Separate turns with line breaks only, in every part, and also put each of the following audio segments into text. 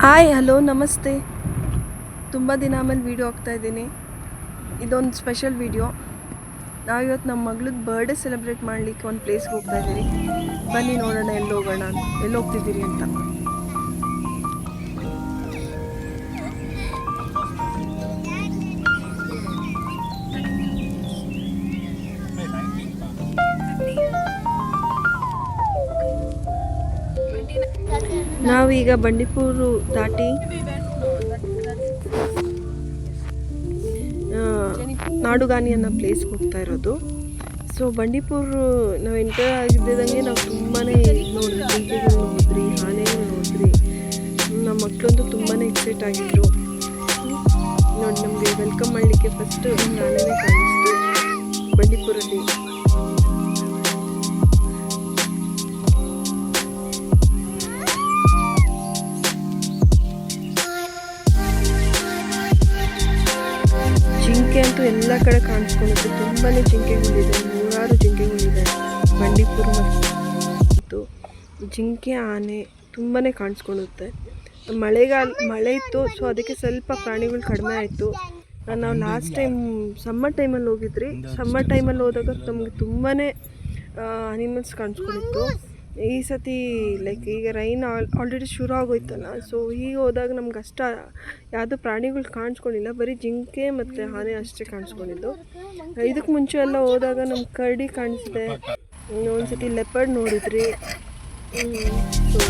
Hi hello ನಮಸ್ತೆ. ತುಂಬ ದಿನ ಆಮೇಲೆ ವೀಡಿಯೋ ಹಾಕ್ತಾಯಿದ್ದೀನಿ. ಇದೊಂದು ಸ್ಪೆಷಲ್ ವೀಡಿಯೋ. ನಾವಿವತ್ತು ನಮ್ಮ ಮಗಳದ್ದು ಬರ್ಡೇ ಸೆಲೆಬ್ರೇಟ್ ಮಾಡಲಿಕ್ಕೆ ಒಂದು ಪ್ಲೇಸ್ಗೆ ಹೋಗ್ತಾಯಿದ್ದೀರಿ. ಬನ್ನಿ ನೋಡೋಣ ಎಲ್ಲಿ ಹೋಗೋಣ ಅಂತ, ಎಲ್ಲಿ ಹೋಗ್ತಿದ್ದೀರಿ ಅಂತ. ನಾವೀಗ ಬಂಡೀಪುರ ದಾಟಿ ನಾಡುಗಾನಿ ಅನ್ನೋ ಪ್ಲೇಸ್ಗೆ ಹೋಗ್ತಾ ಇರೋದು. ಸೊ ಬಂಡೀಪುರ ನಾವು ಎಂಟರ್ ಆಗಿದ್ದಂಗೆ ನಾವು ತುಂಬಾ ನೋಡಿದ್ರಿ, ಜಿಂಕೆಗಳು ನೋಡಿದ್ರಿ, ಆನೆಗಳು ನೋಡಿದ್ರಿ. ನಮ್ಮ ಮಕ್ಕಳಂತೂ ತುಂಬಾ ಎಕ್ಸೈಟ್ ಆಗಿದ್ರು. ನೋಡಿ, ನಮಗೆ ವೆಲ್ಕಮ್ ಮಾಡಲಿಕ್ಕೆ ಫಸ್ಟ್ ಒಂದು ಆನೆನೇ ಕಾಣಿಸ್ತು ಬಂಡೀಪುರಲ್ಲಿ. ಜಿಂಕೆ ಅಂತೂ ಎಲ್ಲ ಕಡೆ ಕಾಣಿಸ್ಕೊಳ್ಳುತ್ತೆ. ತುಂಬಾ ಜಿಂಕೆಗಳಿದೆ, ನೂರಾರು ಜಿಂಕೆಗಳಿದೆ ಬಂಡೀಪುರ. ಮತ್ತು ಜಿಂಕೆ, ಆನೆ ತುಂಬಾ ಕಾಣಿಸ್ಕೊಳ್ಳುತ್ತೆ. ಮಳೆ ಇತ್ತು, ಸೊ ಅದಕ್ಕೆ ಸ್ವಲ್ಪ ಪ್ರಾಣಿಗಳು ಕಡಿಮೆ ಆಯಿತು. ನಾವು ಲಾಸ್ಟ್ ಟೈಮ್ ಸಮ್ಮರ್ ಟೈಮಲ್ಲಿ ಹೋಗಿದ್ರಿ. ಸಮ್ಮರ್ ಟೈಮಲ್ಲಿ ಹೋದಾಗ ನಮಗೆ ತುಂಬಾ ಅನಿಮಲ್ಸ್ ಕಾಣಿಸ್ಕೊಂಡಿತ್ತು. ಈ ಸತಿ ಲೈಕ್ ಈಗ ರೈನ್ ಆಲ್ರೆಡಿ ಶುರು ಆಗೋಯ್ತಲ್ಲ, ಸೊ ಈಗ ಹೋದಾಗ ನಮ್ಗೆ ಅಷ್ಟು ಯಾವುದೂ ಪ್ರಾಣಿಗಳು ಕಾಣಿಸ್ಕೊಂಡಿಲ್ಲ. ಬರೀ ಜಿಂಕೆ ಮತ್ತು ಆನೆ ಅಷ್ಟೇ ಕಾಣಿಸ್ಕೊಂಡಿದ್ದು. ಇದಕ್ಕೆ ಮುಂಚೆ ಎಲ್ಲ ಹೋದಾಗ ನಮ್ಗೆ ಕರಡಿ ಕಾಣಿಸಿದೆ, ಒಂದು ಸತಿ ಲೆಪರ್ಡ್ ನೋಡಿದ್ರಿ. ಸೊ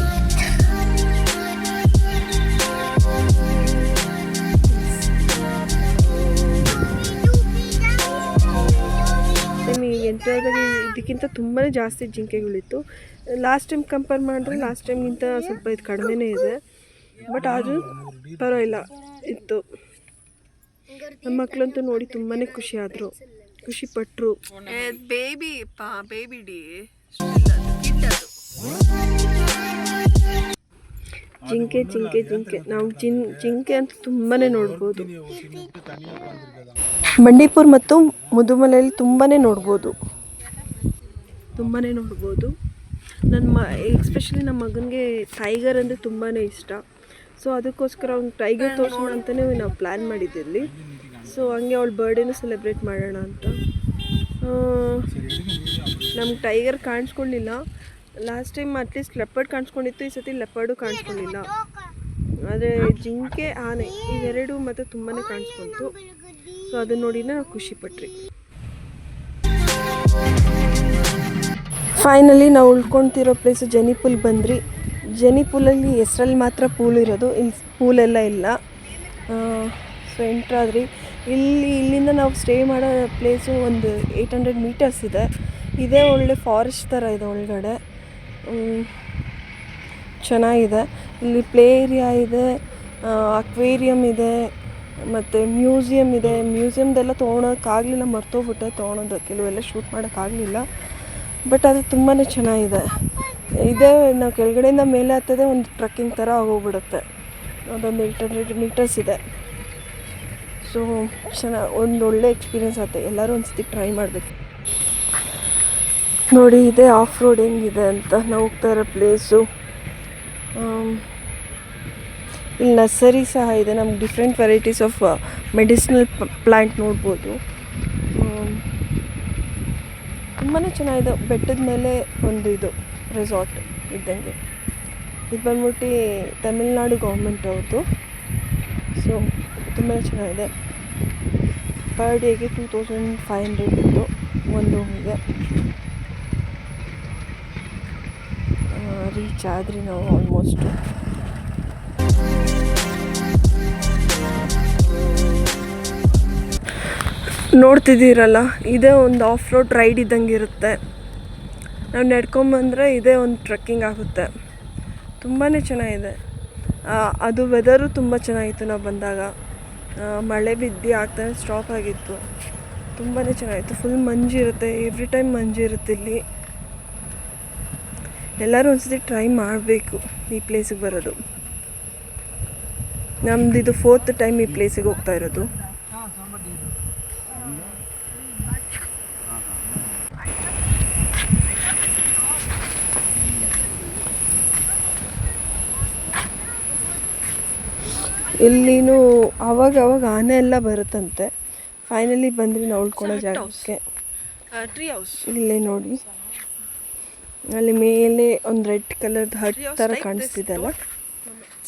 ಎಂಟರ್ದಾಗ ಇದಕ್ಕಿಂತ ತುಂಬಾ ಜಾಸ್ತಿ ಜಿಂಕೆಗಳಿತ್ತು. ಲಾಸ್ಟ್ ಟೈಮ್ ಕಂಪೇರ್ ಮಾಡಿದ್ರೆ ಲಾಸ್ಟ್ ಟೈಮ್ಗಿಂತ ಸ್ವಲ್ಪ ಇದು ಕಡಿಮೆನೇ ಇದೆ, ಬಟ್ ಆದರೂ ಪರವಾಗಿಲ್ಲ ಇತ್ತು. ನಮ್ಮ ಮಕ್ಕಳಂತೂ ನೋಡಿ ತುಂಬಾ ಖುಷಿಯಾದರು, ಖುಷಿಪಟ್ಟರು. ಜಿಂಕೆ ಜಿಂಕೆ ಜಿಂಕೆ ನಾವು ಜಿಂಕೆ ಅಂತ ತುಂಬಾ ನೋಡ್ಬೋದು. ಬಂಡೀಪುರ ಮತ್ತು ಮುದುಮಲೆಯಲ್ಲಿ ತುಂಬಾ ನೋಡ್ಬೋದು. ಎಸ್ಪೆಷಲಿ ನಮ್ಮ ಮಗನಿಗೆ ಟೈಗರ್ ಅಂದರೆ ತುಂಬಾ ಇಷ್ಟ. ಸೊ ಅದಕ್ಕೋಸ್ಕರ ಅವ್ನು ಟೈಗರ್ ತೋರಿಸೋಣ ಅಂತಲೇ ನಾವು ಪ್ಲ್ಯಾನ್ ಮಾಡಿದ್ದಿಲ್ಲಿ. ಸೊ ಹಂಗೆ ಅವಳ ಬರ್ಡೇನೂ ಸೆಲೆಬ್ರೇಟ್ ಮಾಡೋಣ ಅಂತ. ನಮ್ಗೆ ಟೈಗರ್ ಕಾಣಿಸ್ಕೊಳ್ಳಿಲ್ಲ. ಲಾಸ್ಟ್ ಟೈಮ್ ಅಟ್ಲೀಸ್ಟ್ ಲೆಪರ್ಡ್ ಕಾಣಿಸ್ಕೊಂಡಿತ್ತು, ಈ ಸತಿ ಲೆಪರ್ಡು ಕಾಣಿಸ್ಕೊಂಡಿಲ್ಲ. ಆದರೆ ಜಿಂಕೆ, ಆನೆ ಇವೆರಡು ಮತ್ತು ತುಂಬಾ ಕಾಣಿಸ್ಕೊಳ್ತು. ಸೊ ಅದನ್ನ ನೋಡಿನೇ ನಾವು ಖುಷಿಪಟ್ರಿ. ಫೈನಲಿ ನಾವು ಉಳ್ಕೊಳ್ತಿರೋ ಪ್ಲೇಸು ಜೆನಿಪುಲ್ ಬಂದ್ರಿ. ಜೆನಿಪುಲಲ್ಲಿ ಹೆಸ್ರಲ್ಲಿ ಮಾತ್ರ ಪೂಲ್ ಇರೋದು, ಇಲ್ಲಿ ಪೂಲೆಲ್ಲ ಇಲ್ಲ. ಸೊ ಎಂಟ್ರಾದ್ರಿ. ಇಲ್ಲಿಂದ ನಾವು ಸ್ಟೇ ಮಾಡೋ ಪ್ಲೇಸು ಒಂದು 800 ಮೀಟರ್ಸ್ ಇದೆ. ಇದೇ ಒಳ್ಳೆ ಫಾರೆಸ್ಟ್ ಥರ ಇದೆ ಒಳಗಡೆ. ಚೆನ್ನಾಗಿದೆ. ಇಲ್ಲಿ ಪ್ಲೇ ಏರಿಯಾ ಇದೆ, ಅಕ್ವೇರಿಯಮ್ ಇದೆ, ಮತ್ತು ಮ್ಯೂಸಿಯಮ್ ಇದೆ. ಮ್ಯೂಸಿಯಮ್ದೆಲ್ಲ ತೊಗೊಳೋಕ್ಕಾಗಲಿಲ್ಲ, ಮರ್ತೋಗ್ಬಿಟ್ಟೆ ತೊಗೊಳೋದು. ಕೆಲವೆಲ್ಲ ಶೂಟ್ ಮಾಡೋಕ್ಕಾಗಲಿಲ್ಲ, ಬಟ್ ಅದು ತುಂಬಾ ಚೆನ್ನಾಗಿದೆ. ಇದೇ ನಾವು ಕೆಳಗಡೆಯಿಂದ ಮೇಲೆ ಹತ್ತದೆ ಒಂದು ಟ್ರಕ್ಕಿಂಗ್ ಥರ ಹೋಗ್ಬಿಡುತ್ತೆ. ಅದೊಂದು 800 ಮೀಟರ್ಸ್ ಇದೆ. ಸೊ ಒಂದು ಒಳ್ಳೆ ಎಕ್ಸ್ಪೀರಿಯೆನ್ಸ್ ಆಗುತ್ತೆ. ಎಲ್ಲರೂ ಒಂದು ಸತಿ ಟ್ರೈ ಮಾಡಬೇಕು. ನೋಡಿ, ಇದೇ ಆಫ್ ರೋಡ್ ಹೆಂಗಿದೆ ಅಂತ ನಾವು ಹೋಗ್ತಾ ಇರೋ ಪ್ಲೇಸು. ಇಲ್ಲಿ ನರ್ಸರಿ ಸಹ ಇದೆ. ನಮ್ಗೆ different varieties of medicinal plant ನೋಡ್ಬೋದು. ತುಂಬಾ ಚೆನ್ನಾಗಿದೆ. ಬೆಟ್ಟದ ಮೇಲೆ ಒಂದು ಇದು ರೆಸಾರ್ಟ್ ಇದ್ದಂಗೆ. ಇದು ಬಂದ್ಬಿಟ್ಟು ತಮಿಳ್ನಾಡು ಗೌರ್ಮೆಂಟ್ ಅವ್ರದ್ದು. ಸೊ ತುಂಬಾ ಚೆನ್ನಾಗಿದೆ. ಪರ್ ಡೇಗೆ 2500 ಇತ್ತು ಒಂದು ರೂಮಿಗೆ. ರೀಚ್ ಆದ್ರಿ ನಾವು ಆಲ್ಮೋಸ್ಟ್. ನೋಡ್ತಿದ್ದೀರಲ್ಲ, ಇದೇ ಒಂದು ಆಫ್ ರೋಡ್ ರೈಡ್ ಇದ್ದಂಗೆ ಇರುತ್ತೆ. ನಾವು ನಡ್ಕೊಂಬಂದರೆ ಇದೇ ಒಂದು ಟ್ರೆಕ್ಕಿಂಗ್ ಆಗುತ್ತೆ. ತುಂಬಾ ಚೆನ್ನಾಗಿದೆ. ಅದು ವೆದರು ತುಂಬ ಚೆನ್ನಾಗಿತ್ತು. ನಾವು ಬಂದಾಗ ಮಳೆ ಬಿದ್ದು ಆಗ್ತಾನೆ ಸ್ಟಾಪ್ ಆಗಿತ್ತು. ತುಂಬಾ ಚೆನ್ನಾಗಿತ್ತು. ಫುಲ್ ಮಂಜಿರುತ್ತೆ, ಎವ್ರಿ ಟೈಮ್ ಮಂಜಿರುತ್ತೆ ಇಲ್ಲಿ. ಎಲ್ಲರೂ ಒಂದ್ಸತಿ ಟ್ರೈ ಮಾಡಬೇಕು ಈ ಪ್ಲೇಸಿಗೆ ಬರೋದು. ನಮ್ದು ಇದು 4th ಟೈಮ್ ಈ ಪ್ಲೇಸಿಗೆ ಹೋಗ್ತಾ ಇರೋದು. ಇಲ್ಲಿನೂ ಅವಾಗ ಆನೆ ಎಲ್ಲ ಬರುತ್ತಂತೆ. ಫೈನಲಿ ಬಂದ್ರಿ ನಾವು ಉಳ್ಕೊಳ್ಳೋ ಜಾಗಕ್ಕೆ. ಟ್ರೀ ಹೌಸ್ ಇಲ್ಲೇ ನೋಡಿ, ಅಲ್ಲಿ ಮೇಲೆ ಒಂದು ರೆಡ್ ಕಲರ್ದು ಹಟ್ ಥರ ಕಾಣಿಸ್ತಿದೆಯಲ್ಲ,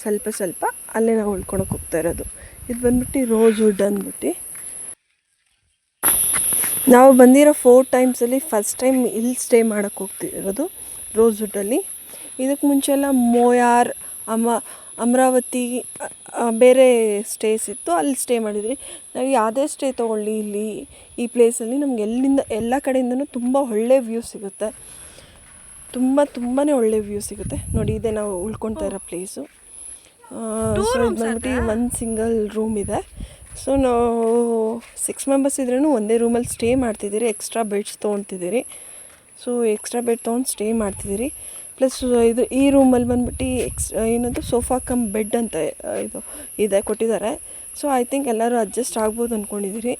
ಸ್ವಲ್ಪ ಅಲ್ಲೇ ನಾವು ಉಳ್ಕೊಳಕ್ಕೆ ಹೋಗ್ತಾ ಇರೋದು. ಇದು ಬಂದ್ಬಿಟ್ಟು ರೋಸ್ ವುಡ್ ಅಂದ್ಬಿಟ್ಟು. ನಾವು ಬಂದಿರೋ 4 ಟೈಮ್ಸಲ್ಲಿ ಫಸ್ಟ್ ಟೈಮ್ ಇಲ್ಲಿ ಸ್ಟೇ ಮಾಡೋಕ್ಕೆ ಹೋಗ್ತಿರೋದು ರೋಸ್ ವುಡ್ಡಲ್ಲಿ. ಇದಕ್ಕೆ ಮುಂಚೆ ಎಲ್ಲ ಮೋಯಾರ್, ಅಮರಾವತಿ ಬೇರೆ ಸ್ಟೇಸ್ ಇತ್ತು, ಅಲ್ಲಿ ಸ್ಟೇ ಮಾಡಿದ್ರಿ. ನಾವು ಯಾವುದೇ ಸ್ಟೇ ತೊಗೊಳ್ಳಿ ಇಲ್ಲಿ ಈ ಪ್ಲೇಸಲ್ಲಿ ನಮ್ಗೆ ಎಲ್ಲ ಕಡೆಯಿಂದನೂ ತುಂಬ ಒಳ್ಳೆ ವ್ಯೂ ಸಿಗುತ್ತೆ. ತುಂಬಾ ಒಳ್ಳೆ ವ್ಯೂ ಸಿಗುತ್ತೆ ನೋಡಿ. ಇದೇ ನಾವು ಉಳ್ಕೊಳ್ತಾ ಇರೋ ಪ್ಲೇಸು. ಸೊ ಇದು ಬಂದ್ಬಿಟ್ಟು ಒಂದು ಸಿಂಗಲ್ ರೂಮ್ ಇದೆ. ಸೊ ನಾವು 6 ಮೆಂಬರ್ಸ್ ಇದ್ರೂ ಒಂದೇ ರೂಮಲ್ಲಿ ಸ್ಟೇ ಮಾಡ್ತಿದ್ದೀರಿ. ಎಕ್ಸ್ಟ್ರಾ ಬೆಡ್ಸ್ ತೊಗೊತಿದ್ದೀರಿ. ಸೊ ಎಕ್ಸ್ಟ್ರಾ ಬೆಡ್ ತೊಗೊಂಡು ಸ್ಟೇ ಮಾಡ್ತಿದ್ದೀರಿ. ಪ್ಲಸ್ ಇದು ಈ ರೂಮಲ್ಲಿ ಬಂದ್ಬಿಟ್ಟು ಏನದು ಸೋಫಾ ಕಮ್ ಬೆಡ್ ಅಂತ ಇದು ಕೊಟ್ಟಿದ್ದಾರೆ. ಸೊ ಐ ಥಿಂಕ್ ಎಲ್ಲರೂ ಅಡ್ಜಸ್ಟ್ ಆಗ್ಬೋದು ಅಂದ್ಕೊಂಡಿದ್ದೀರಿ.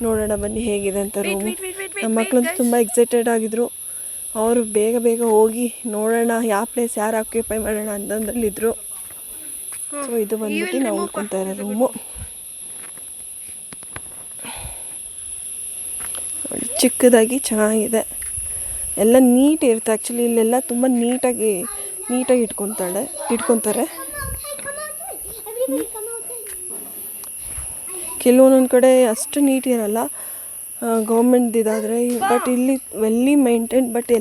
ನೋಡೋಣ ಬನ್ನಿ ಹೇಗಿದೆ ಅಂತ ರೂಮು. ನಮ್ಮ ಮಕ್ಕಳಂತೂ ತುಂಬ ಎಕ್ಸೈಟೆಡ್ ಆಗಿದ್ರು. ಅವರು ಬೇಗ ಹೋಗಿ ನೋಡೋಣ ಯಾವ ಪ್ಲೇಸ್ ಯಾರು ಆಕ್ಯುಪೈ ಮಾಡೋಣ ಅಂತಂದ್ರಲ್ಲಿದ್ದರು. ಸೊ ಇದು ಬಂದ್ಬಿಟ್ಟು ನಾವು ಉಳ್ಕೊತಾ ಇರೋ ರೂಮು. ಚಿಕ್ಕದಾಗಿ ಚೆನ್ನಾಗಿದೆ, ಎಲ್ಲ ನೀಟ್ ಇರುತ್ತೆ. ಆ್ಯಕ್ಚುಲಿ ಇಲ್ಲೆಲ್ಲ ತುಂಬ ನೀಟಾಗಿ ಇಟ್ಕೊತಾರೆ. ಕೆಲವೊಂದೊಂದು ಕಡೆ ಅಷ್ಟು ನೀಟ್ ಇರಲ್ಲ ಗೌರ್ಮೆಂಟ್ದಿದಾದರೆ. ಬಟ್ ಇಲ್ಲಿ ವೆಲ್ಲಿ ಮೈಂಟೈನ್. ಬಟ್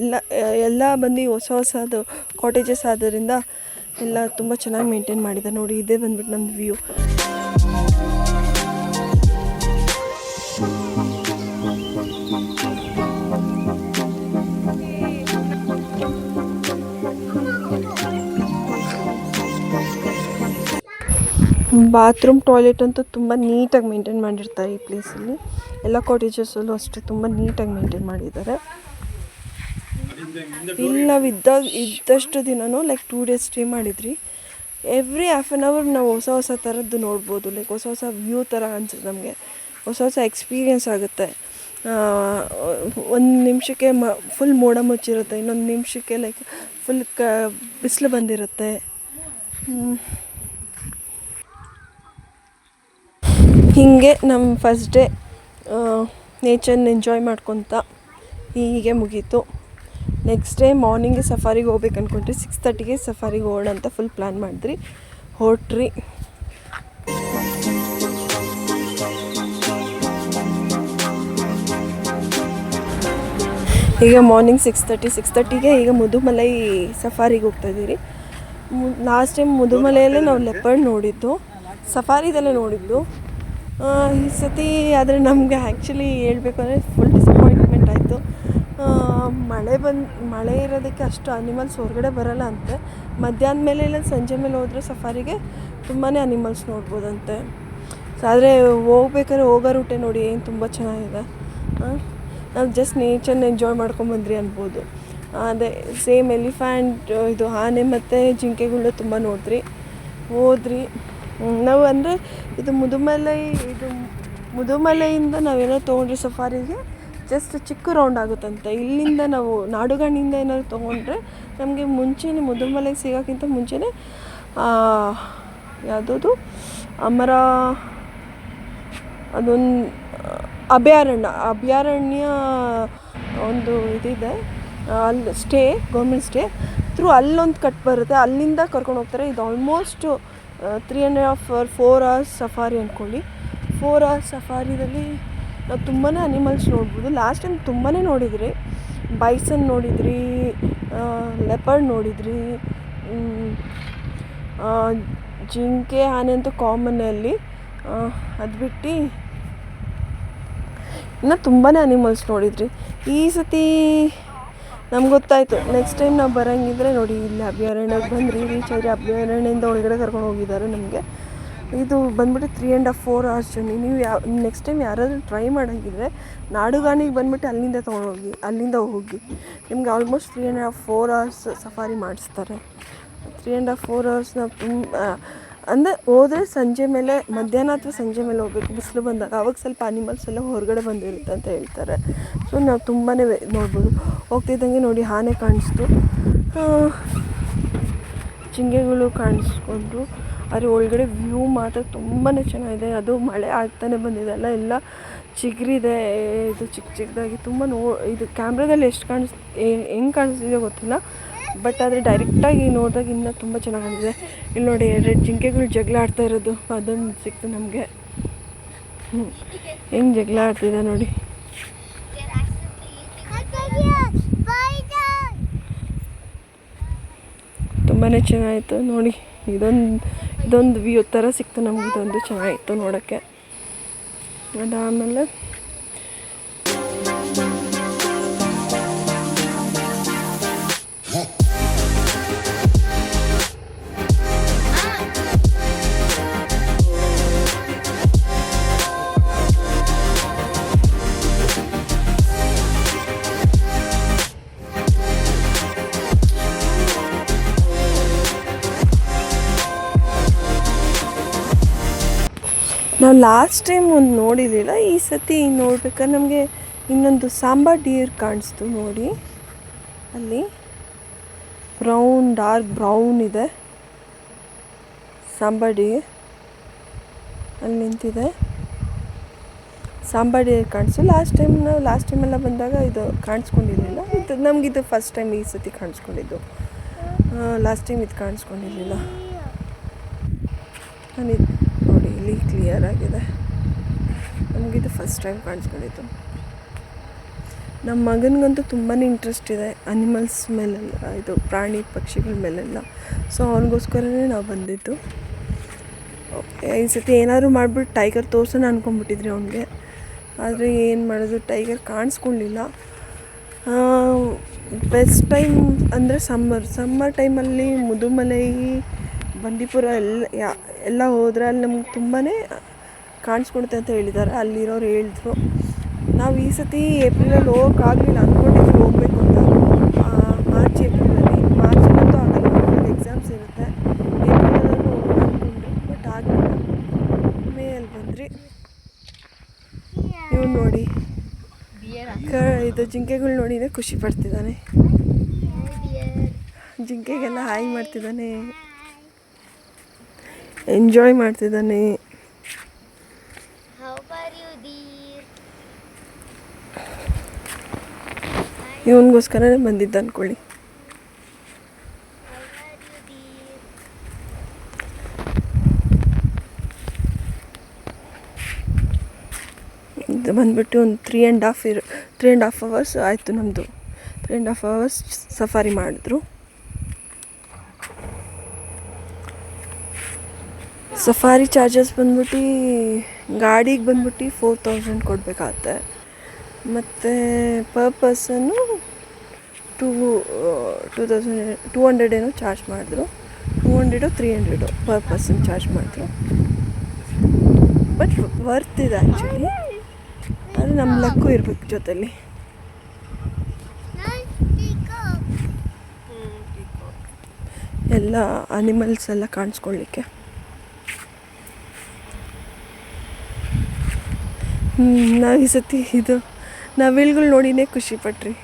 ಎಲ್ಲ ಬಂದು ಹೊಸದು ಕಾಟೇಜಸ್ ಆದ್ದರಿಂದ ಎಲ್ಲ ತುಂಬ ಚೆನ್ನಾಗಿ ಮೇಂಟೈನ್ ಮಾಡಿದ್ದಾರೆ ನೋಡಿ. ಇದೇ ಬಂದ್ಬಿಟ್ಟು ನಮ್ಮದು ವ್ಯೂ. ಬಾತ್ರೂಮ್, ಟಾಯ್ಲೆಟ್ ಅಂತೂ ತುಂಬ ನೀಟಾಗಿ ಮೇಂಟೈನ್ ಮಾಡಿರ್ತಾರೆ ಈ ಪ್ಲೇಸಲ್ಲಿ. ಎಲ್ಲ ಕಾಟೇಜಸಲ್ಲೂ ಅಷ್ಟೇ ತುಂಬ ನೀಟಾಗಿ ಮೇಂಟೈನ್ ಮಾಡಿದ್ದಾರೆ. ಇಲ್ಲಿ ನಾವು ಇದ್ದಷ್ಟು ದಿನವೂ ಲೈಕ್ 2 ಡೇಸ್ ಸ್ಟೇ ಮಾಡಿದ್ರಿ. ಎವ್ರಿ ಹಾಫ್ ಆನ್ ಅವರ್ ನಾವು ಹೊಸ ಥರದ್ದು ನೋಡ್ಬೋದು. ಲೈಕ್ ಹೊಸ ವ್ಯೂ ಥರ ಅನ್ಸುತ್ತೆ ನಮಗೆ. ಹೊಸ ಎಕ್ಸ್ಪೀರಿಯೆನ್ಸ್ ಆಗುತ್ತೆ. ಒಂದು ನಿಮಿಷಕ್ಕೆ ಫುಲ್ ಮೋಡ ಮುಚ್ಚಿರುತ್ತೆ, ಇನ್ನೊಂದು ನಿಮಿಷಕ್ಕೆ ಲೈಕ್ ಫುಲ್ ಬಿಸಿಲು ಬಂದಿರುತ್ತೆ. ಹೀಗೆ ನಮ್ಮ ಫಸ್ಟ್ ಡೇ ನೇಚರ್ನ ಎಂಜಾಯ್ ಮಾಡ್ಕೊತ ಹೀಗೆ ಮುಗೀತು. ನೆಕ್ಸ್ಟ್ ಡೇ ಮಾರ್ನಿಂಗ್ಗೆ ಸಫಾರಿಗೆ ಹೋಗ್ಬೇಕು ಅಂದ್ಕೊಂಡ್ರಿ. 6:30ಗೆ ಸಫಾರಿಗೆ ಹೋಗೋಣ ಅಂತ ಫುಲ್ ಪ್ಲ್ಯಾನ್ ಮಾಡಿದ್ರಿ, ಹೊರಟ್ರಿ. ಈಗ ಮಾರ್ನಿಂಗ್ 6:30ಗೆ ಈಗ ಮುದುಮಲೈ ಸಫಾರಿಗೆ ಹೋಗ್ತಾಯಿದ್ದೀರಿ. ಲಾಸ್ಟ್ ಟೈಮ್ ಮುದುಮಲೆಯಲ್ಲೇ ನಾವು ಲೆಪರ್ಡ್ ನೋಡಿದ್ದು, ಸಫಾರಿದಲ್ಲೇ ನೋಡಿದ್ದು. ಈ ಸತಿ ಆದರೆ ನಮಗೆ ಆ್ಯಕ್ಚುಲಿ ಹೇಳ್ಬೇಕು ಅಂದರೆ ಫುಲ್ ಡಿಸಪಾಯಿಂಟ್ಮೆಂಟ್ ಆಯಿತು. ಮಳೆ ಇರೋದಕ್ಕೆ ಅಷ್ಟು ಅನಿಮಲ್ಸ್ ಹೊರಗಡೆ ಬರೋಲ್ಲ ಅಂತೆ. ಮಧ್ಯಾಹ್ನ ಮೇಲೆ ಇಲ್ಲ ಸಂಜೆ ಮೇಲೆ ಹೋದರೆ ಸಫಾರಿಗೆ ತುಂಬಾ ಅನಿಮಲ್ಸ್ ನೋಡ್ಬೋದಂತೆ. ಆದರೆ ಹೋಗ್ಬೇಕಾದ್ರೆ ಹೋಗೋ ರೂಟೇ ನೋಡಿ ಏನು ತುಂಬ ಚೆನ್ನಾಗಿದೆ. ನಾವು ಜಸ್ಟ್ ನೇಚರ್ನ ಎಂಜಾಯ್ ಮಾಡ್ಕೊಂಬಂದ್ರಿ ಅನ್ಬೋದು. ಅದೇ ಸೇಮ್ ಎಲಿಫ್ಯಾಂಟ್, ಇದು ಆನೆ ಮತ್ತು ಜಿಂಕೆಗಳು ತುಂಬ ಹೋದ್ರಿ ನಾವು. ಅಂದರೆ ಇದು ಮುದುಮಲೆಯಿಂದ ನಾವೇನೋ ತೊಗೊಂಡ್ರಿ ಸಫಾರಿಗೆ ಜಸ್ಟ್ ಚಿಕ್ಕ ರೌಂಡ್ ಆಗುತ್ತಂತೆ. ಇಲ್ಲಿಂದ ನಾವು ನಾಡುಗಾಣಿಯಿಂದ ಏನಾದ್ರು ತೊಗೊಂಡ್ರೆ ನಮಗೆ ಮುಂಚೆನೇ ಮುದುಮಲೆಗೆ ಸಿಗೋಕ್ಕಿಂತ ಮುಂಚೆನೇ ಯಾವುದದು ಅದೊಂದು ಅಭಯಾರಣ್ಯ ಒಂದು ಇದಿದೆ, ಅಲ್ಲಿ ಗೌರ್ಮೆಂಟ್ ಸ್ಟೇ ಥ್ರೂ ಅಲ್ಲೊಂದು ಕಟ್ ಬರುತ್ತೆ, ಅಲ್ಲಿಂದ ಕರ್ಕೊಂಡು ಹೋಗ್ತಾರೆ. ಇದು ಆಲ್ಮೋಸ್ಟ್ 3.5 or 4 hours ಸಫಾರಿ ಅಂದ್ಕೊಳ್ಳಿ. 4 hours ಸಫಾರಿದಲ್ಲಿ ನಾವು ತುಂಬಾ ಅನಿಮಲ್ಸ್ ನೋಡ್ಬೋದು. ಲಾಸ್ಟ್ ಟೈಮ್ ತುಂಬಾ ನೋಡಿದ್ರಿ. ಬೈಸನ್ ನೋಡಿದ್ರಿ, ಲೆಪರ್ಡ್ ನೋಡಿದ್ರಿ, ಜಿಂಕೆ, ಆನೆ ಅಂತೂ ಕಾಮನಲ್ಲಿ. ಅದು ಬಿಟ್ಟು ಇನ್ನು ತುಂಬಾ ಅನಿಮಲ್ಸ್ ನೋಡಿದ್ರಿ. ಈ ಸತಿ ನಮ್ಗೆ ಗೊತ್ತಾಯಿತು ನೆಕ್ಸ್ಟ್ ಟೈಮ್ ನಾವು ಬರೋಂಗಿದ್ರೆ ನೋಡಿ ಇಲ್ಲಿ ಅಭಯಾರಣ್ಯಕ್ಕೆ ಬಂದ್ರಿ, ರೀಚ್ ಆದರೆ ಅಭಯಾರಣ್ಯದಿಂದ ಒಳಗಡೆ ಕರ್ಕೊಂಡು ಹೋಗಿದ್ದಾರೆ ನಮಗೆ. ಇದು ಬಂದ್ಬಿಟ್ಟು 3.5-4 hours ಜರ್ನಿ. ನೀವು ನೆಕ್ಸ್ಟ್ ಟೈಮ್ ಯಾರಾದರೂ ಟ್ರೈ ಮಾಡೋಂಗಿದ್ರೆ ನಾಡುಗಾಣಿಗೆ ಬಂದ್ಬಿಟ್ಟು ಅಲ್ಲಿಂದ ಹೋಗಿ ನಿಮ್ಗೆ ಆಲ್ಮೋಸ್ಟ್ 3.5-4 hours ಸಫಾರಿ ಮಾಡಿಸ್ತಾರೆ. 3.5-4 hours ನಾವು ಅಂದರೆ ಹೋದರೆ ಸಂಜೆ ಮೇಲೆ, ಮಧ್ಯಾಹ್ನ ಅಥವಾ ಸಂಜೆ ಮೇಲೆ ಹೋಗ್ಬೇಕು, ಬಿಸಿಲು ಬಂದಾಗ. ಆವಾಗ ಸ್ವಲ್ಪ ಅನಿಮಲ್ಸ್ ಎಲ್ಲ ಹೊರಗಡೆ ಬಂದಿರುತ್ತೆ ಅಂತ ಹೇಳ್ತಾರೆ. ಸೊ ನಾವು ತುಂಬಾ ನೋಡ್ಬೋದು. ಹೋಗ್ತಿದ್ದಂಗೆ ನೋಡಿ ಆನೆ ಕಾಣಿಸ್ತು, ಜಿಂಕೆಗಳು ಕಾಣಿಸ್ಕೊಂಡ್ರು. ಆದರೆ ಒಳಗಡೆ ವ್ಯೂ ಮಾತ್ರ ತುಂಬಾ ಚೆನ್ನಾಗಿದೆ. ಅದು ಮಳೆ ಆಗ್ತಾನೆ ಬಂದಿದೆ ಅಲ್ಲ, ಎಲ್ಲ ಚಿಗುರಿದೆ. ಇದು ಚಿಕ್ಕ ಚಿಕ್ಕದಾಗಿ ತುಂಬ ಇದು ಕ್ಯಾಮ್ರಾದಲ್ಲಿ ಎಷ್ಟು ಹೆಂಗೆ ಕಾಣಿಸ್ತಿದೆ ಗೊತ್ತಿಲ್ಲ, ಬಟ್ ಆದರೆ ಡೈರೆಕ್ಟಾಗಿ ನೋಡಿದಾಗ ಇನ್ನೂ ತುಂಬ ಚೆನ್ನಾಗಿ ಕಾಣಿಸಿದೆ. ಇಲ್ಲಿ ನೋಡಿ 2 ಜಿಂಕೆಗಳು ಜಗಳ ಆಡ್ತಾ ಇರೋದು, ಅದೊಂದು ಸಿಕ್ತು ನಮಗೆ. ಹೆಂಗೆ ಜಗಳ ಆಡ್ತಿದೆ ನೋಡಿ. ತುಂಬಾ ಚೆನ್ನಾಗಿತ್ತು ನೋಡಿ. ಇದೊಂದು ವ್ಯೂ ಥರ ಸಿಕ್ತು ನಮ್ಗೆ. ಇದೊಂದು ಚೆನ್ನಾಗಿತ್ತು ನೋಡೋಕ್ಕೆ. ಅದಾದಮೇಲೆ ನಾವು ಲಾಸ್ಟ್ ಟೈಮ್ ಒಂದು ನೋಡಿರಲಿಲ್ಲ, ಈ ಸತಿ ನೋಡ್ಬೇಕಾದ್ರೆ ನಮಗೆ ಇನ್ನೊಂದು ಸಾಂಬಾ ಡಿಯರ್ ಕಾಣಿಸ್ತು ನೋಡಿ. ಅಲ್ಲಿ ಡಾರ್ಕ್ ಬ್ರೌನ್ ಇದೆ ಸಾಂಬಾ ಡಿಯರ್, ಅಲ್ಲಿ ನಿಂತಿದೆ. ಸಾಂಬಾ ಡಿಯರ್ ಕಾಣಿಸ್ತು. ಲಾಸ್ಟ್ ಟೈಮೆಲ್ಲ ಬಂದಾಗ ಇದು ಕಾಣಿಸ್ಕೊಂಡಿರಲಿಲ್ಲ. ನಮಗಿದು ಫಸ್ಟ್ ಟೈಮ್ ಈ ಸತಿ ಕಾಣಿಸ್ಕೊಂಡಿದ್ದು. ಲಾಸ್ಟ್ ಟೈಮ್ ಇದು ಕಾಣಿಸ್ಕೊಂಡಿರಲಿಲ್ಲ. ನೋಡಿ ಇಲ್ಲಿ ಕ್ಲಿಯರ್ ಆಗಿದೆ. ನಮಗಿದು ಫಸ್ಟ್ ಟೈಮ್ ಕಾಣಿಸ್ಕೊಂಡಿತ್ತು. ನಮ್ಮ ಮಗನಿಗಂತೂ ತುಂಬಾ ಇಂಟ್ರೆಸ್ಟ್ ಇದೆ ಅನಿಮಲ್ಸ್ ಮೇಲೆಲ್ಲ, ಇದು ಪ್ರಾಣಿ ಪಕ್ಷಿಗಳ ಮೇಲೆಲ್ಲ. ಸೊ ಅವನಿಗೋಸ್ಕರನೇ ನಾವು ಬಂದಿದ್ದು. ಓಕೆ, ಈ ಸತಿ ಏನಾದರೂ ಮಾಡಿಬಿಟ್ಟು ಟೈಗರ್ ತೋರ್ಸೋಣ ಅಂದ್ಕೊಂಡ್ಬಿಟ್ಟಿದ್ರಿ ಅವನಿಗೆ. ಆದರೆ ಏನು ಮಾಡೋದು, ಟೈಗರ್ ಕಾಣಿಸ್ಕೊಳ್ಳಿಲ್ಲ. ಬೆಸ್ಟ್ ಟೈಮ್ ಅಂದರೆ ಸಮ್ಮರ್ ಟೈಮಲ್ಲಿ ಮುದುಮಲೈ, ಬಂಡೀಪುರ ಎಲ್ಲ ಹೋದರೆ ಅಲ್ಲಿ ನಮ್ಗೆ ತುಂಬಾ ಕಾಣಿಸ್ಕೊಳುತ್ತೆ ಅಂತ ಹೇಳಿದ್ದಾರೆ. ಅಲ್ಲಿರೋರು ಹೇಳಿದ್ರು. ನಾವು ಈ ಸತಿ ಏಪ್ರಿಲಲ್ಲಿ ಹೋಗೋಕ್ಕಾಗಲಿಲ್ಲ, ಅಂದ್ಕೊಂಡಿದ್ವಿ ಹೋಗಬೇಕು ಅಂತ. ಮಾರ್ಚಲ್ಲಂತೂ ಆಗಲ್ಲ, ಎಕ್ಸಾಮ್ಸ್ ಇರುತ್ತೆ. ಏಪ್ರಿಲಲ್ಲೂ ಹೋಗೋಣ ಅಂದ್ಕೊಂಡ್ರಿ, ಬಟ್ ಆಗಲಿಲ್ಲ. ಮೇಯಲ್ಲಿ ಬಂದ್ರಿ. ನೀವು ನೋಡಿ, ಇದು ಜಿಂಕೆಗಳು ನೋಡಿದರೆ ಖುಷಿ ಪಡ್ತಿದ್ದಾನೆ. ಜಿಂಕೆಗೆಲ್ಲ ಹಾಯ್ ಮಾಡ್ತಿದ್ದಾನೆ, ಎಂಜಾಯ್ ಮಾಡ್ತಿದ್ದಾನೆ. ಇವನಿಗೋಸ್ಕರನೇ ಬಂದಿದ್ದ ಅಂದ್ಕೊಳ್ಳಿ. ಇದು ಬಂದ್ಬಿಟ್ಟು ಒಂದು 3.5 ಅವರ್ಸ್ ಆಯಿತು ನಮ್ಮದು. 3.5 ಅವರ್ಸ್ ಸಫಾರಿ ಮಾಡಿದ್ರು. ಸಫಾರಿ ಚಾರ್ಜಸ್ ಬಂದ್ಬಿಟ್ಟು ಗಾಡಿಗೆ ಬಂದ್ಬಿಟ್ಟು 4000 ಕೊಡಬೇಕಾಗತ್ತೆ. ಮತ್ತು ಪರ್ ಪರ್ಸನ್ನು 200 ಏನೋ ಚಾರ್ಜ್ ಮಾಡಿದ್ರು. 200 300 ಪರ್ ಪರ್ಸನ್ ಚಾರ್ಜ್ ಮಾಡಿದ್ರು. ಬಟ್ ವರ್ತ್ ಇದೆ ಆ್ಯಕ್ಚುಲಿ. ಆದರೆ ನಮ್ಮ ಲಕ್ಕು ಇರಬೇಕು ಜೊತೆಲಿ. ಎಲ್ಲ ಅನಿಮಲ್ಸ್ ಎಲ್ಲ ಕಾಣಿಸ್ಕೊಳ್ಳಿಕ್ಕೆ. ನಾವು ಈ ಸತಿ ಇದು ನವಿಲುಗಳು ನೋಡಿನೇ ಖುಷಿ ಪಟ್ರಿ.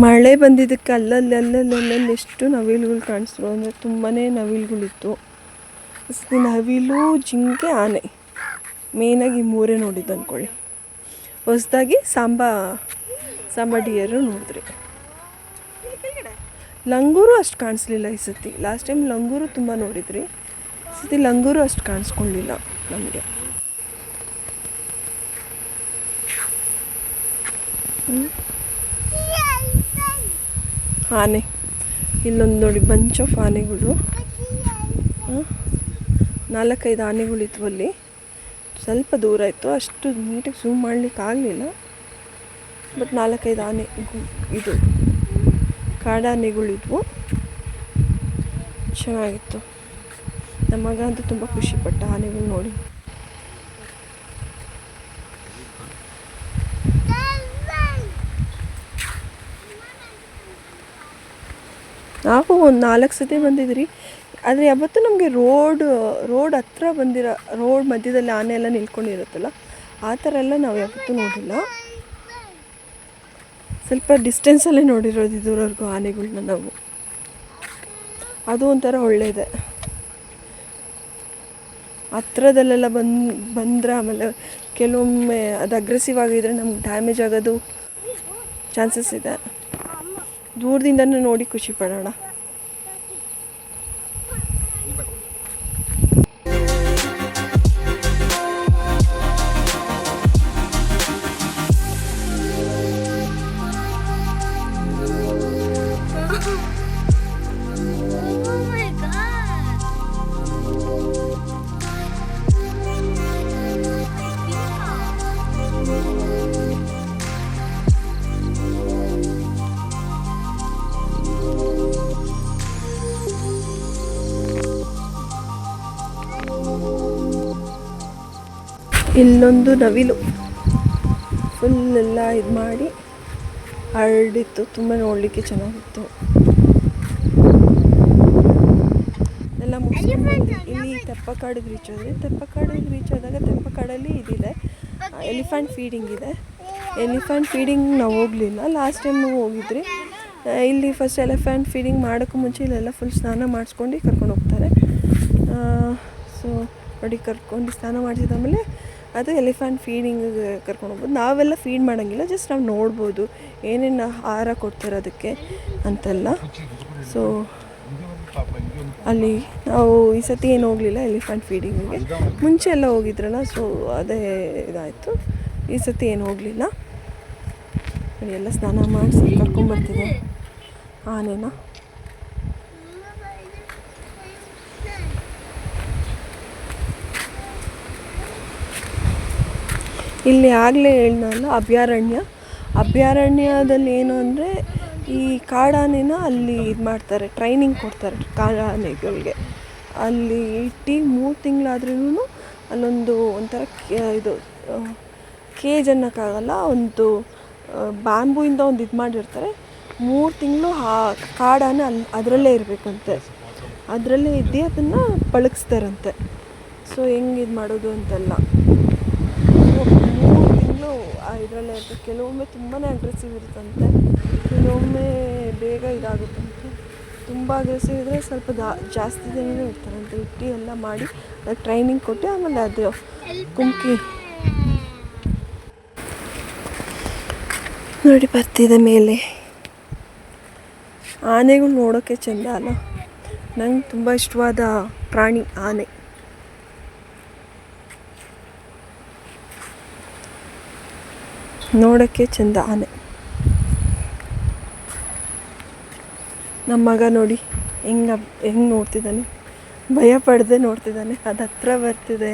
ಮಳೆ ಬಂದಿದ್ದಕ್ಕೆ ಅಲ್ಲಲ್ಲಿ ಎಷ್ಟು ನವಿಲುಗಳು ಕಾಣಿಸ್ತು ಅಂದರೆ ತುಂಬಾ ನವಿಲುಗಳಿತ್ತು. ನವಿಲು, ಜಿಂಕೆ, ಆನೆ, ಮೇಯ್ನಾಗಿ 3 ನೋಡಿದ್ದು ಅಂದ್ಕೊಳ್ಳಿ. ಹೊಸದಾಗಿ ಸಾಂಬಾ ಡಿಯರು ನೋಡಿದ್ರಿ. ಲಂಗೂರು ಅಷ್ಟು ಕಾಣಿಸ್ಲಿಲ್ಲ ಈ ಸತಿ. ಲಾಸ್ಟ್ ಟೈಮ್ ಲಂಗೂರು ತುಂಬ ನೋಡಿದ್ರಿ. ಈ ಸತಿ ಲಂಗೂರು ಅಷ್ಟು ಕಾಣಿಸ್ಕೊಳ್ಳಿಲ್ಲ ನಮಗೆ. ಆನೆ, ಇಲ್ಲೊಂದು ನೋಡಿ ಬಂಚ್ ಆಫ್ ಆನೆಗಳು. 4-5 ಆನೆಗಳಿದ್ವು ಅಲ್ಲಿ. ಸ್ವಲ್ಪ ದೂರ ಇತ್ತು, ಅಷ್ಟು ನೀಟಾಗಿ ಝೂಮ್ ಮಾಡಲಿಕ್ಕೆ ಆಗಲಿಲ್ಲ. ಬಟ್ 4-5 ಆನೆ ಇದು ಕಾಡಾನೆಗಳಿದ್ವು. ಚೆನ್ನಾಗಿತ್ತು. ನಮ್ಮ ಮಗ ಅಂತೂ ತುಂಬ ಖುಷಿಪಟ್ಟ ಆನೆಗಳು ನೋಡಿ. ನಾವು ಒಂದು 4 ಸತಿ ಬಂದಿದ್ರಿ. ಆದರೆ ಯಾವತ್ತೂ ನಮಗೆ ರೋಡ್ ಹತ್ರ ರೋಡ್ ಮಧ್ಯದಲ್ಲಿ ಆನೆ ಎಲ್ಲ ನಿಲ್ಕೊಂಡಿರುತ್ತಲ್ಲ, ಆ ಥರ ಎಲ್ಲ ನಾವು ಯಾವತ್ತೂ ನೋಡಿಲ್ಲ. ಸ್ವಲ್ಪ ಡಿಸ್ಟೆನ್ಸಲ್ಲೇ ನೋಡಿರೋದು ಇದುವರೆಗೂ ಆನೆಗಳನ್ನ ನಾವು. ಅದು ಒಂಥರ ಒಳ್ಳೆಯದೆ. ಹತ್ರದಲ್ಲೆಲ್ಲ ಬಂದರೆ ಆಮೇಲೆ ಕೆಲವೊಮ್ಮೆ ಅದು ಅಗ್ರೆಸಿವ್ ಆಗಿದ್ರೆ ನಮ್ಗೆ ಡ್ಯಾಮೇಜ್ ಆಗೋದು ಚಾನ್ಸಸ್ ಇದೆ. ದೂರದಿಂದನೇ ನೋಡಿ ಖುಷಿ ಪಡೋಣ. ಇಲ್ಲೊಂದು ನವಿಲು ಫುಲ್ಲೆಲ್ಲ ಇದು ಮಾಡಿ ಹರಡಿತ್ತು. ತುಂಬ ನೋಡಲಿಕ್ಕೆ ಚೆನ್ನಾಗಿತ್ತು. ಎಲ್ಲ ಮುಗಿಸ್ಕೊಂಡು ಇಲ್ಲಿ ತೆಪ್ಪಕಾಡಿಗೆ ರೀಚ್ ಆದ್ವಿ. ತೆಪ್ಪಕಾಡಿಗೆ ರೀಚ್ ಆದಾಗ ತೆಪ್ಪಕಾಡಲ್ಲಿ ಇದಿದೆ, ಎಲಿಫೆಂಟ್ ಫೀಡಿಂಗ್ ಇದೆ. ಎಲಿಫೆಂಟ್ ಫೀಡಿಂಗ್ ನಾವು ಹೋಗಲಿಲ್ಲ, ಲಾಸ್ಟ್ ಟೈಮ್ ಹೋಗಿದ್ರಿ. ಇಲ್ಲಿ ಫಸ್ಟ್ ಎಲಿಫೆಂಟ್ ಫೀಡಿಂಗ್ ಮಾಡೋಕ್ಕೂ ಮುಂಚೆ ಇಲ್ಲೆಲ್ಲ ಫುಲ್ ಸ್ನಾನ ಮಾಡಿಸ್ಕೊಂಡು ಕರ್ಕೊಂಡು ಹೋಗ್ತಾರೆ. ಸೊ ನೋಡಿ, ಕರ್ಕೊಂಡು ಸ್ನಾನ ಮಾಡಿಸಿದಾದ್ಮೇಲೆ ಅದು ಎಲಿಫೆಂಟ್ ಫೀಡಿಂಗಿಗೆ ಕರ್ಕೊಂಡು ಹೋಗ್ಬೋದು. ನಾವೆಲ್ಲ ಫೀಡ್ ಮಾಡೋಂಗಿಲ್ಲ, ಜಸ್ಟ್ ನಾವು ನೋಡ್ಬೋದು ಏನೇನು ಆಹಾರ ಕೊಡ್ತಾರೆ ಅದಕ್ಕೆ ಅಂತೆಲ್ಲ. ಸೊ ಅಲ್ಲಿ ನಾವು ಈ ಸತಿ ಏನು ಹೋಗಲಿಲ್ಲ ಎಲಿಫೆಂಟ್ ಫೀಡಿಂಗಿಗೆ. ಮುಂಚೆ ಎಲ್ಲ ಹೋಗಿದ್ರಲ್ಲ, ಸೊ ಅದೇ ಇದಾಯಿತು. ಈ ಸತಿ ಏನು ಹೋಗಲಿಲ್ಲ. ಎಲ್ಲ ಸ್ನಾನ ಮಾಡಿಸಿ ಕರ್ಕೊಂಬರ್ತಿದ್ದೆ ಆನೆನ. ಇಲ್ಲಿ ಆಗಲೇ ಹೇಳಿದ್ನಲ್ಲ ಅಭಯಾರಣ್ಯದಲ್ಲಿ ಏನು ಅಂದರೆ ಈ ಕಾಡಾನೆನ ಅಲ್ಲಿ ಇದು ಮಾಡ್ತಾರೆ, ಟ್ರೈನಿಂಗ್ ಕೊಡ್ತಾರೆ ಕಾಡಾನೆಗಳಿಗೆ. ಅಲ್ಲಿ ಇಟ್ಟು 3 ತಿಂಗಳಾದ್ರೂ ಅಲ್ಲೊಂದು ಒಂಥರ ಇದು ಕೇಜ್ ಅನ್ನೋಕ್ಕಾಗಲ್ಲ, ಒಂದು ಬ್ಯಾಂಬೂಯಿಂದ ಒಂದು ಇದು ಮಾಡಿರ್ತಾರೆ. 3 ತಿಂಗಳು ಆ ಕಾಡಾನೆ ಅದರಲ್ಲೇ ಇರಬೇಕಂತೆ. ಅದರಲ್ಲೇ ಇದ್ದು ಅದನ್ನು ಪಳಗಿಸ್ತಾರಂತೆ. ಸೊ ಹೆಂಗೆ ಇದು ಮಾಡೋದು ಅಂತೆಲ್ಲ 3 ತಿಂಗಳು ಇದರಲ್ಲೇ ಇರುತ್ತೆ. ಕೆಲವೊಮ್ಮೆ ತುಂಬಾ ಅಗ್ರೆಸಿವ್ ಇರುತ್ತಂತೆ, ಕೆಲವೊಮ್ಮೆ ಬೇಗ ಇದಾಗುತ್ತಂತೆ. ತುಂಬ ಅಗ್ರೆಸಿವ್ ಇದ್ದರೆ ಸ್ವಲ್ಪ ಜಾಸ್ತಿ ದಿನವೂ ಇರ್ತಾರಂತೆ. ಇಟ್ಟು ಎಲ್ಲ ಮಾಡಿ ಅದಕ್ಕೆ ಟ್ರೈನಿಂಗ್ ಕೊಟ್ಟು ಆಮೇಲೆ ಅದು ಕುಮ್ಕಿ ನೋಡಿ ಬರ್ತಿದೆ ಮೇಲೆ. ಆನೆಗಳು ನೋಡೋಕ್ಕೆ ಚೆಂದ ಅಲ್ಲ. ನಂಗೆ ತುಂಬ ಇಷ್ಟವಾದ ಪ್ರಾಣಿ ಆನೆ. ನೋಡೋಕ್ಕೆ ಚೆಂದ ಆನೆ. ನಮ್ಮ ಮಗ ನೋಡಿ ಹೆಂಗೆ ನೋಡ್ತಿದ್ದಾನೆ, ಭಯ ಪಡದೆ ನೋಡ್ತಿದ್ದಾನೆ. ಅದು ಹತ್ರ ಬರ್ತಿದೆ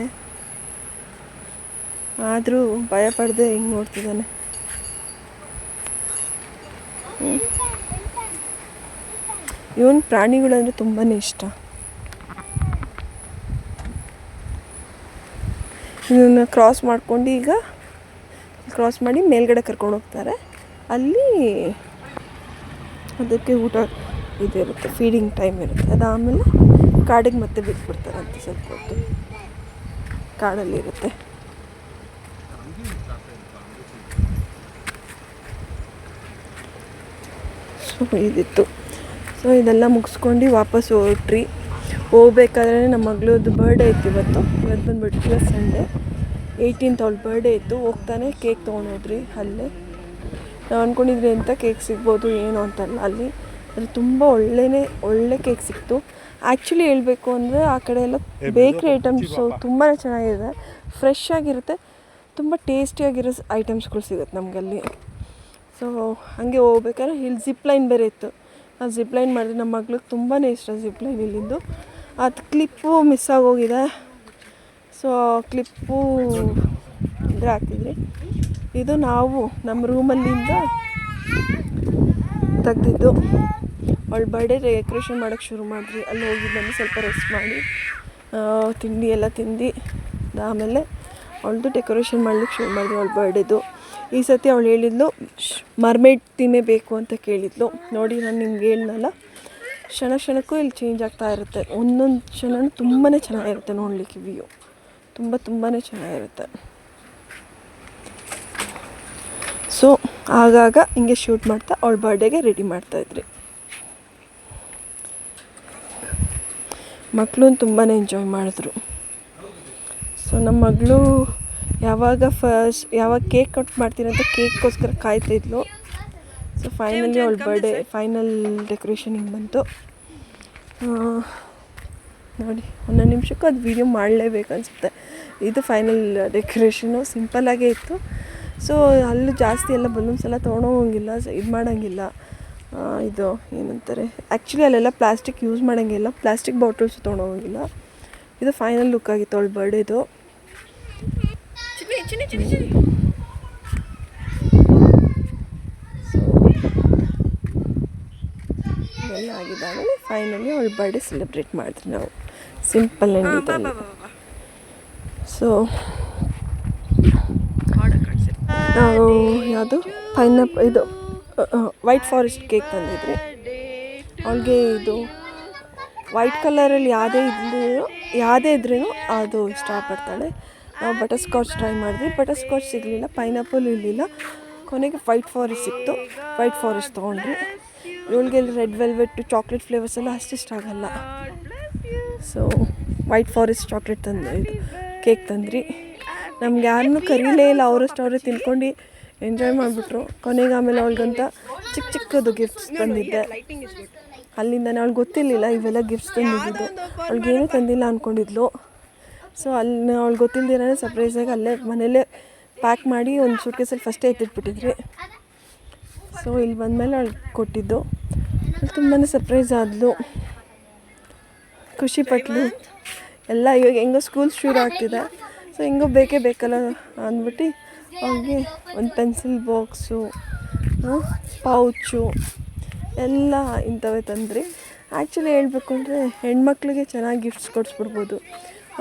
ಆದರೂ ಭಯ ಪಡದೆ ಹೆಂಗೆ ನೋಡ್ತಿದ್ದಾನೆ. ಇವನ್ ಪ್ರಾಣಿಗಳಂದರೆ ತುಂಬಾ ಇಷ್ಟ. ಇದನ್ನು ಕ್ರಾಸ್ ಮಾಡ್ಕೊಂಡು ಈಗ ಕ್ರಾಸ್ ಮಾಡಿ ಮೇಲ್ಗಡೆ ಕರ್ಕೊಂಡು ಹೋಗ್ತಾರೆ. ಅಲ್ಲಿ ಅದಕ್ಕೆ ಊಟ ಇದಿರುತ್ತೆ, ಫೀಡಿಂಗ್ ಟೈಮ್ ಇರುತ್ತೆ. ಅದಾದಮೇಲೆ ಕಾಡಿಗೆ ಮತ್ತೆ ಬಿಟ್ಬಿಡ್ತಾರಂತೆ. ಸ್ವಲ್ಪ ಹೊತ್ತು ಕಾಡಲ್ಲಿರುತ್ತೆ. ಸೊ ಇದಿತ್ತು. ಸೊ ಇದೆಲ್ಲ ಮುಗಿಸ್ಕೊಂಡು ವಾಪಸ್ ಹೊರಟ್ರಿ. ಹೋಗ್ಬೇಕಾದ್ರೆ ನಮ್ಮ ಮಗಳದ್ದು ಬರ್ಡೇ ಇತ್ತು ಇವತ್ತು ಬಂದುಬಿಟ್ಟು ಸಂಡೇ 18th ಅವಳ ಬರ್ಡೇ ಇತ್ತು. ಹೋಗ್ತಾನೆ ಕೇಕ್ ತೊಗೊಂಡೋದ್ರಿ. ಅಲ್ಲೇ ನಾವು ಅಂದ್ಕೊಂಡಿದ್ರಿ ಅಂತ ಕೇಕ್ ಸಿಗ್ಬೋದು ಏನು ಅಂತಲ್ಲ, ಅಲ್ಲಿ ಅದು ತುಂಬ ಒಳ್ಳೆ ಕೇಕ್ ಸಿಕ್ತು. ಆ್ಯಕ್ಚುಲಿ ಹೇಳಬೇಕು ಅಂದರೆ ಆ ಕಡೆ ಎಲ್ಲ ಬೇಕ್ರಿ ಐಟಮ್ಸು ತುಂಬಾ ಚೆನ್ನಾಗಿದೆ, ಫ್ರೆಶ್ ಆಗಿರುತ್ತೆ, ತುಂಬ ಟೇಸ್ಟಿಯಾಗಿರೋ ಐಟಮ್ಸ್ಗಳು ಸಿಗುತ್ತೆ ನಮಗಲ್ಲಿ. ಸೊ ಹಾಗೆ ಹೋಗ್ಬೇಕಾದ್ರೆ ಇಲ್ಲಿ ಜಿಪ್ ಲೈನ್ ಬೇರೆ ಇತ್ತು. ಆ ಜಿಪ್ ಲೈನ್ ಮಾಡಿದ್ರೆ ನಮ್ಮ ಮಗ್ಳಿಗೆ ತುಂಬಾ ಇಷ್ಟ ಜಿಪ್ ಲೈನ್ ಇಲ್ಲಿಂದು. ಅದು ಕ್ಲಿಪ್ಪು ಮಿಸ್ ಆಗೋಗಿದೆ. ಸೊ ಕ್ಲಿಪ್ಪು ಇದ್ರೆ ಹಾಕ್ತಿದ್ರಿ. ಇದು ನಾವು ನಮ್ಮ ರೂಮಲ್ಲಿಂದ ತೆಗ್ದಿದ್ದು. ಅವಳ ಬರ್ಡೇ ಡೆಕೋರೇಷನ್ ಮಾಡೋಕ್ಕೆ ಶುರು ಮಾಡಿದ್ರಿ. ಅಲ್ಲಿ ಹೋಗಿ ಬಂದು ಸ್ವಲ್ಪ ರೆಸ್ಟ್ ಮಾಡಿ ತಿಂಡಿ ಎಲ್ಲ ತಿಂದು ಆಮೇಲೆ ಅವಳದು ಡೆಕೋರೇಷನ್ ಮಾಡ್ಲಿಕ್ಕೆ ಶುರು ಮಾಡಿದ್ವಿ ಅವಳ ಬರ್ಡೇದು. ಈ ಸತಿ ಅವಳು ಹೇಳಿದ್ಲು ಮರ್ಮೇಡ್ ಥೀಮೇ ಬೇಕು ಅಂತ ಕೇಳಿದ್ಲು. ನೋಡಿ ನಾನು ನಿಮ್ಗೆ ಹೇಳಿದ್ನಲ್ಲ, ಕ್ಷಣ ಕ್ಷಣಕ್ಕೂ ಇಲ್ಲಿ ಚೇಂಜ್ ಆಗ್ತಾ ಇರುತ್ತೆ. ಒಂದೊಂದು ಕ್ಷಣ ತುಂಬಾ ಚೆನ್ನಾಗಿರುತ್ತೆ ನೋಡಲಿಕ್ಕೆ, ವ್ಯೂ ತುಂಬಾ ಚೆನ್ನಾಗಿರುತ್ತೆ. ಸೊ ಆಗಾಗ ಹಿಂಗೆ ಶೂಟ್ ಮಾಡ್ತಾ ಅವಳ ಬರ್ಡೇಗೆ ರೆಡಿ ಮಾಡ್ತಾಯಿದ್ರಿ. ಮಕ್ಕಳು ತುಂಬಾ ಎಂಜಾಯ್ ಮಾಡಿದ್ರು. ಸೊ ನಮ್ಮ ಮಗಳು ಯಾವಾಗ ಕೇಕ್ ಕಟ್ ಮಾಡ್ತೀನಿ ಅಂತ ಕೇಕ್ಗೋಸ್ಕರ ಕಾಯ್ತಾಯಿದ್ಲು. ಸೊ ಫೈನಲಿ ಅವಳ ಬರ್ಡೇ ಫೈನಲ್ ಡೆಕೋರೇಷನ್ ಹಿಂಗೆ ಬಂತು ನೋಡಿ. ಒಂದೊಂದು ನಿಮಿಷಕ್ಕೂ ಅದು ವೀಡಿಯೋ ಮಾಡಲೇಬೇಕು ಅನಿಸುತ್ತೆ. ಇದು ಫೈನಲ್ ಡೆಕೋರೇಷನು ಸಿಂಪಲ್ಲಾಗೇ ಇತ್ತು. ಸೊ ಅಲ್ಲೂ ಜಾಸ್ತಿ ಎಲ್ಲ ಬಲೂನ್ಸ್ ಎಲ್ಲ ತೊಗೊಂಡೋಗಂಗಿಲ್ಲ, ಇದು ಮಾಡೋಂಗಿಲ್ಲ. ಇದು ಏನಂತಾರೆ, ಆ್ಯಕ್ಚುಲಿ ಅಲ್ಲೆಲ್ಲ ಪ್ಲಾಸ್ಟಿಕ್ ಯೂಸ್ ಮಾಡೋಂಗಿಲ್ಲ, ಪ್ಲಾಸ್ಟಿಕ್ ಬಾಟಲ್ಸ್ ತೊಗೊಂಡೋಗಂಗಿಲ್ಲ. ಇದು ಫೈನಲ್ ಲುಕ್ ಆಗಿತ್ತು ಅವಳ ಬರ್ಡೇದು. ಸೊ ಎಲ್ಲ ಆಗಿದ್ದಾಗಲೇ ಫೈನಲಿ ಅವಳ ಬರ್ಡೇ ಸೆಲೆಬ್ರೇಟ್ ಮಾಡಿದ್ವಿ ನಾವು ಸಿಂಪಲ್ ಆ್ಯಂಡ್ ಇದನ್ನು. ಸೊ ನಾವು ಯಾವುದು ಇದು ವೈಟ್ ಫಾರೆಸ್ಟ್ ಕೇಕ್ ತಂದಿದ್ರಿ ಅವಳಿಗೆ. ಇದು ವೈಟ್ ಕಲರಲ್ಲಿ ಯಾವುದೇ ಇದ್ರೂ ಅದು ಇಷ್ಟಪಡ್ತಾಳೆ. ನಾವು ಬಟರ್ ಸ್ಕಾಚ್ ಟ್ರೈ ಮಾಡಿದ್ವಿ, ಬಟರ್ ಸ್ಕಾಚ್ ಸಿಗಲಿಲ್ಲ, ಪೈನಾಪಲ್ ಇರಲಿಲ್ಲ, ಕೊನೆಗೆ ವೈಟ್ ಫಾರೆಸ್ಟ್ ಸಿಕ್ತು. ವೈಟ್ ಫಾರೆಸ್ಟ್ ತೊಗೊಂಡ್ರಿ. ಇವಳಿಗೆ ರೆಡ್ ವೆಲ್ವೆಟ್ಟು ಚಾಕ್ಲೇಟ್ ಫ್ಲೇವರ್ಸ್ ಎಲ್ಲ ಅಷ್ಟು ಇಷ್ಟ ಆಗಲ್ಲ. ಸೊ ವೈಟ್ ಫಾರೆಸ್ಟ್ ಚಾಕ್ಲೇಟ್ ಇದು ಕೇಕ್ ತಂದ್ರಿ. ನಮ್ಗೆ ಯಾರನ್ನೂ ಕರೀಲೇ ಇಲ್ಲ, ಅವರಷ್ಟು ಅವರೇ ತಿನ್ಕೊಂಡು ಎಂಜಾಯ್ ಮಾಡಿಬಿಟ್ರು. ಕೊನೆಗೆ ಆಮೇಲೆ ಅವಳಿಗಂತ ಚಿಕ್ಕದು ಗಿಫ್ಟ್ಸ್ ತಂದಿದ್ದೆ. ಅಲ್ಲಿಂದನೇ ಅವ್ಳಿಗೆ ಗೊತ್ತಿರಲಿಲ್ಲ ಇವೆಲ್ಲ ಗಿಫ್ಟ್ಸ್ ತಂದಿದ್ದು. ಅವ್ಳಿಗೇನೂ ತಂದಿಲ್ಲ ಅಂದ್ಕೊಂಡಿದ್ಲು. ಸೊ ಅಲ್ಲಿ ಅವ್ಳಿಗೆ ಗೊತ್ತಿಲ್ಲದಿರೋನೇ ಸರ್ಪ್ರೈಸಾಗಿ ಅಲ್ಲೇ ಮನೇಲೇ ಪ್ಯಾಕ್ ಮಾಡಿ ಒಂದು ಸೂಟ್ಕೇಸಲ್ಲಿ ಫಸ್ಟೇ ಎತ್ತಿಟ್ಬಿಟ್ಟಿದ್ರಿ. ಸೊ ಇಲ್ಲಿ ಬಂದಮೇಲೆ ಅವ್ಳಿಗೆ ಕೊಟ್ಟಿದ್ದು. ತುಂಬಾ ಸರ್ಪ್ರೈಸ್ ಆದಳು, ಖುಷಿಪಟ್ಲು ಎಲ್ಲ. ಇವಾಗ ಹೆಂಗೋ ಸ್ಕೂಲ್ ಶುರು ಆಗ್ತಿದೆ, ಸೊ ಹೆಂಗೋ ಬೇಕಲ್ಲ ಅಂದ್ಬಿಟ್ಟು ಅವ್ಳಿಗೆ ಒಂದು ಪೆನ್ಸಿಲ್ ಬಾಕ್ಸು, ಪೌಚು ಎಲ್ಲ ಇಂಥವೇ ತಂದ್ರಿ. ಆ್ಯಕ್ಚುಲಿ ಹೇಳ್ಬೇಕು ಅಂದರೆ ಹೆಣ್ಮಕ್ಳಿಗೆ ಚೆನ್ನಾಗಿ ಗಿಫ್ಟ್ಸ್ ಕೊಡಿಸ್ಬಿಡ್ಬೋದು.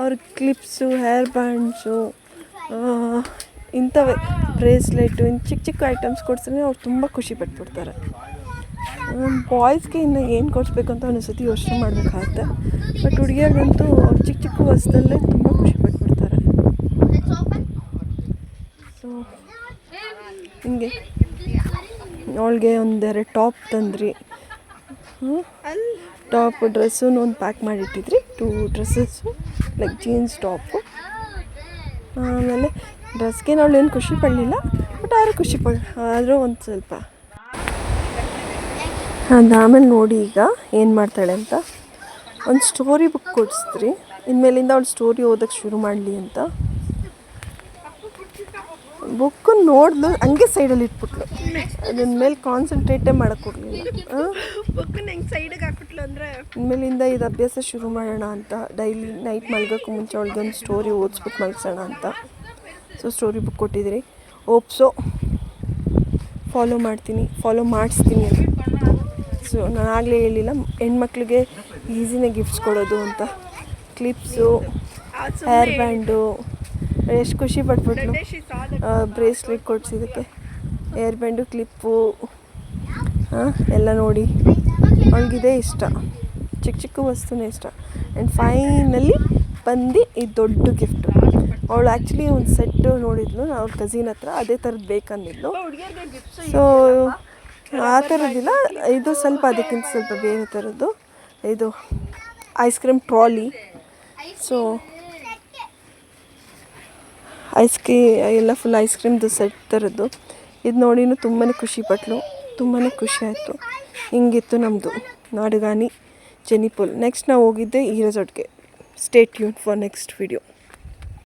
ಅವ್ರಿಗೆ ಕ್ಲಿಪ್ಸು, ಹೇರ್ ಬ್ಯಾಂಡ್ಸು, ಇಂಥವೇ ಬ್ರೇಸ್ಲೆಟು, ಚಿಕ್ಕ ಐಟಮ್ಸ್ ಕೊಡ್ಸಿದ್ರೆ ಅವ್ರು ತುಂಬ ಖುಷಿ ಪಟ್ಬಿಡ್ತಾರೆ. ಬಾಯ್ಸ್ಗೆ ಇನ್ನು ಏನು ಕೊಡಿಸ್ಬೇಕು ಅಂತ ಒಂದೊಂದ್ಸತಿ ಯೋಚನೆ ಮಾಡಬೇಕಾಗುತ್ತೆ. ಬಟ್ ಹುಡುಗಿಯರಿಗಂತೂ ಅವ್ರು ಚಿಕ್ಕ ವಯಸ್ಸಲ್ಲೇ ತುಂಬ ಖುಷಿ ಪಟ್ಬಿಡ್ತಾರೆ. ಸೊ ಹಿಂಗೆ ಅವಳಿಗೆ ಒಂದೆರಡು ಟಾಪ್ ತಂದ್ರಿ. ಟಾಪ್ ಡ್ರೆಸ್ಸು ಒಂದು ಪ್ಯಾಕ್ ಮಾಡಿಟ್ಟಿದ್ರಿ, 2 ಡ್ರೆಸ್ಸಸ್ಸು ಲೈಕ್ ಜೀನ್ಸ್ ಟಾಪು. ಆಮೇಲೆ ಡ್ರೆಸ್ಗೆ ಅವಳು ಏನು ಖುಷಿ ಪಡಲಿಲ್ಲ, ಬಟ್ ಆದರೂ ಒಂದು ಸ್ವಲ್ಪ. ಅದಾಮೇಲೆ ನೋಡಿ ಈಗ ಏನು ಮಾಡ್ತಾಳೆ ಅಂತ ಒಂದು ಸ್ಟೋರಿ ಬುಕ್ ಕೊಡಿಸಿದ್ರಿ. ಇನ್ಮೇಲಿಂದ ಅವಳು ಸ್ಟೋರಿ ಓದೋಕ್ಕೆ ಶುರು ಮಾಡಲಿ ಅಂತ. ಬುಕ್ಕು ನೋಡಿದ್ಲು, ಹಂಗೆ ಸೈಡಲ್ಲಿ ಇಟ್ಬಿಟ್ಲು. ಅದನ್ನ ಮೇಲೆ ಕಾನ್ಸಂಟ್ರೇಟೇ ಮಾಡೋಕ್ಕೆ ಹೋಗಲಿಲ್ಲ. ಬುಕ್ಕನ್ನ ಹೆಂಗೆ ಸೈಡಿಗೆ ಹಾಕ್ಬಿಟ್ಲು ಅಂದರೆ ಇನ್ಮೇಲಿಂದ ಇದು ಅಭ್ಯಾಸ ಶುರು ಮಾಡೋಣ ಅಂತ. ಡೈಲಿ ನೈಟ್ ಮಲ್ಗೋಕ್ಕೂ ಮುಂಚೆ ಅವಳಿಗೆ ಒಂದು ಸ್ಟೋರಿ ಓದಿಸ್ಬಿಟ್ಟು ಮಲ್ಸೋಣ ಅಂತ. ಸೊ ಸ್ಟೋರಿ ಬುಕ್ ಕೊಟ್ಟಿದ್ದೀರಿ. ಓಪ್ಸೋ ಫಾಲೋ ಮಾಡಿಸ್ತೀನಿ ಅಂತ. ಸೊ ನಾನು ಆಗಲೇ ಹೇಳಿಲ್ಲ ಹೆಣ್ಮಕ್ಳಿಗೆ ಈಸಿನೇ ಗಿಫ್ಟ್ಸ್ ಕೊಡೋದು ಅಂತ. ಕ್ಲಿಪ್ಸು, ಹೇರ್ ಬ್ಯಾಂಡು, ಎಷ್ಟು ಖುಷಿ ಪಟ್ಬಿಟ್ಲು. ಬ್ರೇಸ್ಲೆಟ್ ಕೊಡಿಸಿದ್ದಕ್ಕೆ ಹೇರ್ ಬ್ಯಾಂಡು, ಕ್ಲಿಪ್ಪು ಎಲ್ಲ ನೋಡಿ ಅವಳಿಗಿದೆ ಇಷ್ಟ. ಚಿಕ್ಕ ವಸ್ತುನೇ ಇಷ್ಟ. ಆ್ಯಂಡ್ ಫೈನಲಿ ಬಂದು ಈ ದೊಡ್ಡ ಗಿಫ್ಟು. ಅವಳು ಆ್ಯಕ್ಚುಲಿ ಒಂದು ಸೆಟ್ಟು ನೋಡಿದ್ಲು ಅವ್ರ ಕಸಿನ್ ಹತ್ರ, ಅದೇ ಥರದ್ದು ಬೇಕಂದಿದ್ಲು. ಸೊ ಆ ಥರದ್ದಿಲ್ಲ, ಇದು ಸ್ವಲ್ಪ ಅದಕ್ಕಿಂತ ಸ್ವಲ್ಪ ಬೇರೆ ಥರದ್ದು. ಇದು ಐಸ್ ಕ್ರೀಮ್ ಟ್ರಾಲಿ. ಸೊ ಎಲ್ಲ ಫುಲ್ ಐಸ್ ಕ್ರೀಮ್ದು ಸೆಟ್ ಥರದ್ದು. ಇದು ನೋಡಿನೂ ತುಂಬಾ ಖುಷಿಪಟ್ಲು, ತುಂಬಾ ಖುಷಿ ಆಯಿತು. ಹಿಂಗಿತ್ತು ನಮ್ಮದು ನಾಡುಗಾನಿ ಜೆನಿಪುಲ್. ನೆಕ್ಸ್ಟ್ ನಾವು ಹೋಗಿದ್ದೆ ಈ ರೆಸಾರ್ಟ್ಗೆ. Stay tune for next video.